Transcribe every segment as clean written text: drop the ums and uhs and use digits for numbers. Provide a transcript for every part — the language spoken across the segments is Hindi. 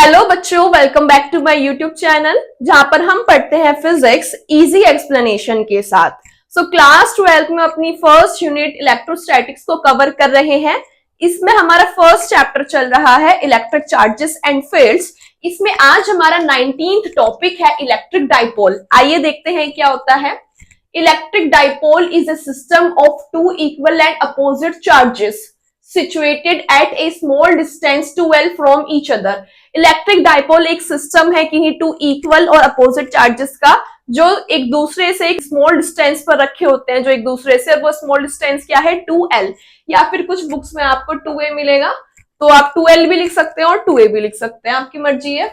हेलो बच्चों, welcome back to my YouTube channel जहां पर हम पढ़ते हैं फिजिक्स इजी एक्सप्लेनेशन के साथ। क्लास 12 में अपनी फर्स्ट यूनिट इलेक्ट्रोस्टैटिक्स को कवर कर रहे हैं। इसमें हमारा फर्स्ट चैप्टर चल रहा है इलेक्ट्रिक चार्जेस एंड फील्ड्स। इसमें आज हमारा 19th टॉपिक है इलेक्ट्रिक डाइपोल। आइए देखते हैं क्या होता है। Electric dipole is a system of two equal and opposite charges situated at a small distance to well from each other। Electric dipole एक सिस्टम है कि टू इक्वल और अपोजिट चार्जेस का जो एक दूसरे से एक स्मॉल डिस्टेंस पर रखे होते हैं, जो एक दूसरे से, वो स्मॉल डिस्टेंस क्या है 2l, या फिर कुछ बुक्स में आपको 2a मिलेगा, तो आप 2l भी लिख सकते हैं और 2a भी लिख सकते हैं, आपकी मर्जी है।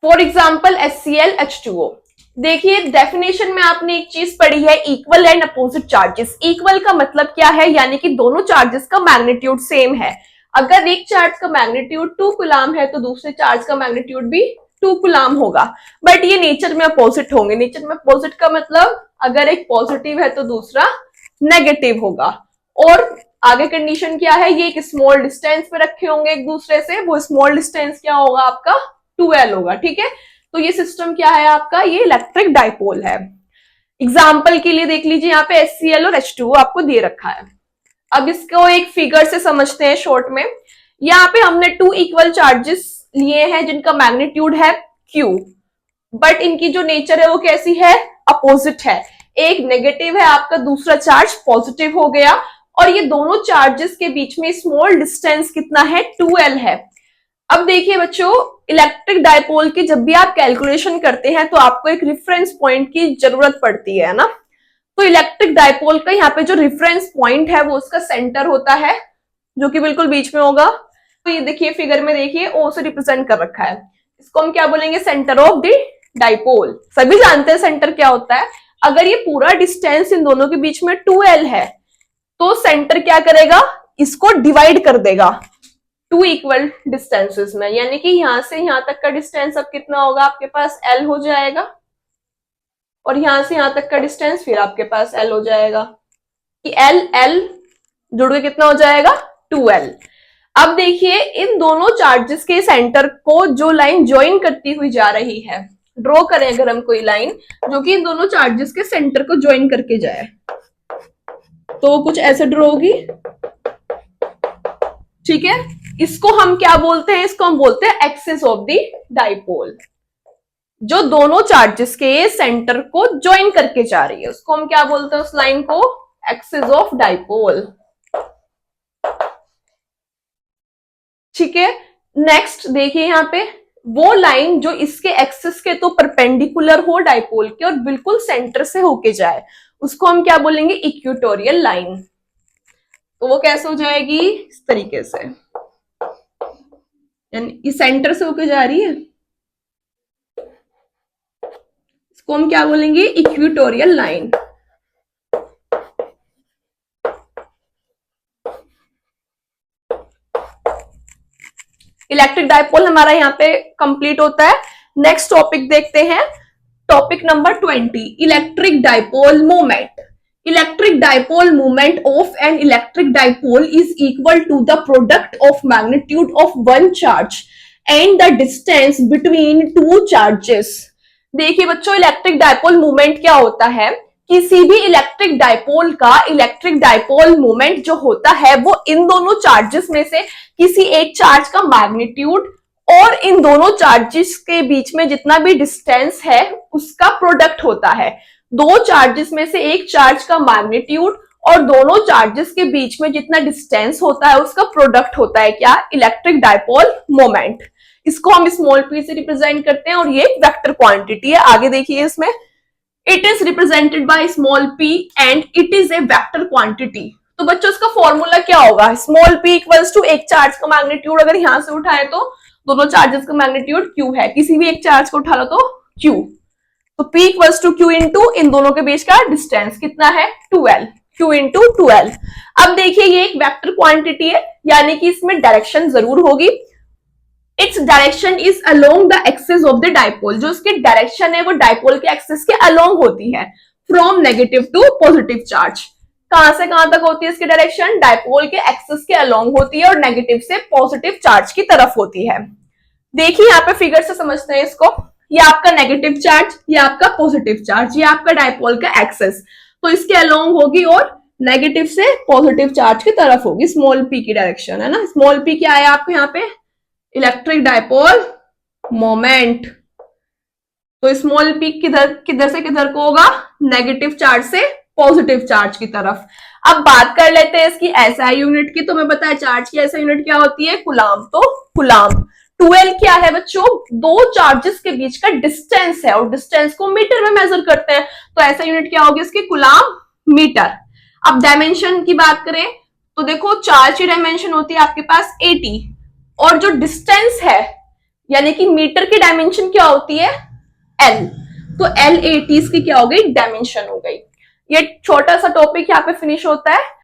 For example HCl H2O। देखिए डेफिनेशन में आपने एक चीज पढ़ी है, equal and opposite charges. Equal का मतलब क्या है, यानी कि दोनों चार्जेस का मैग्नीट्यूड सेम है। अगर एक चार्ज का मैग्नीट्यूड 2 कूलम है तो दूसरे चार्ज का मैग्नीट्यूड भी 2 कूलम होगा, बट ये नेचर में अपोजिट होंगे। नेचर में अपोजिट का मतलब अगर एक पॉजिटिव है तो दूसरा नेगेटिव होगा। और आगे कंडीशन क्या है, ये एक स्मॉल डिस्टेंस पे रखे होंगे एक दूसरे से, वो स्मॉल डिस्टेंस क्या होगा आपका 2l होगा। ठीक है, तो ये सिस्टम क्या है आपका, ये इलेक्ट्रिक डाइपोल है। एग्जाम्पल के लिए देख लीजिए, यहाँ पे HCl और H2O आपको दे रखा है। अब इसको एक फिगर से समझते हैं शॉर्ट में। यहाँ पे हमने 2 इक्वल चार्जेस लिए हैं जिनका मैग्नीट्यूड है Q, बट इनकी जो नेचर है वो कैसी है, अपोजिट है। एक नेगेटिव है आपका, दूसरा चार्ज पॉजिटिव हो गया, और ये दोनों चार्जेस के बीच में स्मॉल डिस्टेंस कितना है 2l है। अब देखिए बच्चों, इलेक्ट्रिक डाइपोल की जब भी आप कैलकुलेशन करते हैं तो आपको एक रेफरेंस पॉइंट की जरूरत पड़ती है ना। तो इलेक्ट्रिक डाइपोल का यहाँ पे जो रेफरेंस पॉइंट है वो उसका सेंटर होता है, जो कि बिल्कुल बीच में होगा। तो ये देखिए फिगर में देखिए O से रिप्रेजेंट कर रखा है, इसको हम क्या बोलेंगे, सेंटर ऑफ द डाइपोल। सभी जानते हैं सेंटर क्या होता है। अगर ये पूरा डिस्टेंस इन दोनों के बीच में 2l है तो सेंटर क्या करेगा, इसको डिवाइड कर देगा 2 इक्वल डिस्टेंसेस में, यानी कि यहां से यहां तक का डिस्टेंस अब कितना होगा आपके पास l हो जाएगा, और यहां से यहां तक का डिस्टेंस फिर आपके पास l हो जाएगा, कि l जुड़ के कितना हो जाएगा 2l। अब देखिए इन दोनों चार्जेस के सेंटर को जो लाइन ज्वाइन करती हुई जा रही है, ड्रॉ करें अगर हम कोई लाइन जो कि इन दोनों चार्जेस के सेंटर को ज्वाइन करके जाए, तो कुछ ऐसे ड्रॉ होगी। ठीक है, इसको हम क्या बोलते हैं, इसको हम बोलते हैं एक्सिस ऑफ द डाइपोल। जो दोनों चार्जेस के सेंटर को ज्वाइन करके जा रही है उसको हम क्या बोलते हैं, उस लाइन को एक्सिस ऑफ डाइपोल। ठीक है, नेक्स्ट देखिए यहाँ पे वो लाइन जो इसके एक्सिस के तो परपेंडिकुलर हो डाइपोल के और बिल्कुल सेंटर से होके जाए, उसको हम क्या बोलेंगे, इक्वेटोरियल लाइन। तो वो कैसे हो जाएगी, इस तरीके से, यानी इस सेंटर से होके जा रही है, इसको हम क्या बोलेंगे, इक्वेटोरियल लाइन। इलेक्ट्रिक डाइपोल हमारा यहाँ पे कंप्लीट होता है। नेक्स्ट टॉपिक देखते हैं, topic number 20, electric dipole moment. Electric dipole moment of an electric dipole is equal to the product of magnitude of one charge and the distance between two charges। देखिए बच्चों, इलेक्ट्रिक डाइपोल मूवमेंट क्या होता है, किसी भी इलेक्ट्रिक डाइपोल का इलेक्ट्रिक डाइपोल मूवमेंट जो होता है वो इन दोनों चार्जेस में से किसी एक चार्ज का मैग्नीट्यूड और इन दोनों चार्जेस के बीच में जितना भी डिस्टेंस है उसका प्रोडक्ट होता है। दो चार्जेस में से एक चार्ज का मैग्नीट्यूड और दोनों चार्जेस के बीच में जितना डिस्टेंस होता है उसका प्रोडक्ट होता है क्या, इलेक्ट्रिक डाइपोल मोमेंट। इसको हम स्मॉल p से रिप्रेजेंट करते हैं और ये वेक्टर क्वांटिटी है। आगे देखिए इसमें, it is represented by small p and it is a vector quantity. तो बच्चों इसका फॉर्मूला क्या होगा, स्मॉल p इक्वल्स टू एक चार्ज का मैग्नीट्यूड अगर यहां से उठाए तो दोनों चार्जेस का मैग्नीट्यूड q है, किसी भी एक चार्ज को उठा लो तो q, तो P equals to Q into इन दोनों के बीच का डिस्टेंस कितना है 2l, Q इंटू 2l। अब देखिए ये एक वेक्टर क्वांटिटी है, यानी कि इसमें डायरेक्शन जरूर होगी। Its direction is along the axis of the dipole. जो उसकी डायरेक्शन है वो डाइपोल के एक्सिस के अलोंग होती है, from negative to positive charge. कहां से कहां तक होती है इसकी डायरेक्शन, डाइपोल के एक्सिस के अलोंग होती है और नेगेटिव से पॉजिटिव चार्ज की तरफ होती है। देखिए यहाँ पे फिगर से समझते हैं इसको। ये आपका नेगेटिव चार्ज, ये आपका पॉजिटिव चार्ज, ये आपका डायपोल का एक्सेस, तो इसके अलोंग होगी और नेगेटिव से पॉजिटिव चार्ज की तरफ होगी, स्मॉल पी की डायरेक्शन है ना। स्मॉल पी क्या है आपको यहाँ पे, इलेक्ट्रिक डायपोल मोमेंट। तो स्मॉल पी किधर किधर से किधर को होगा, नेगेटिव चार्ज से पॉजिटिव चार्ज की तरफ। अब बात कर लेते हैं इसकी एसआई यूनिट की। तो मैं बताया चार्ज की एसआई यूनिट क्या होती है, कुलाम। तो कुलाम 12 क्या है बच्चों, दो चार्जेस के बीच का डिस्टेंस है, और डिस्टेंस को मीटर में मेजर करते हैं, तो ऐसा यूनिट क्या होगी इसकी, कुलाम मीटर। अब डायमेंशन की बात करें तो देखो चार्ज की डायमेंशन होती है आपके पास 80, और जो डिस्टेंस है यानी कि मीटर की डायमेंशन क्या होती है, एल। तो एल 80 की क्या हो गई, डायमेंशन हो गई। ये छोटा सा टॉपिक यहाँ पे फिनिश होता है।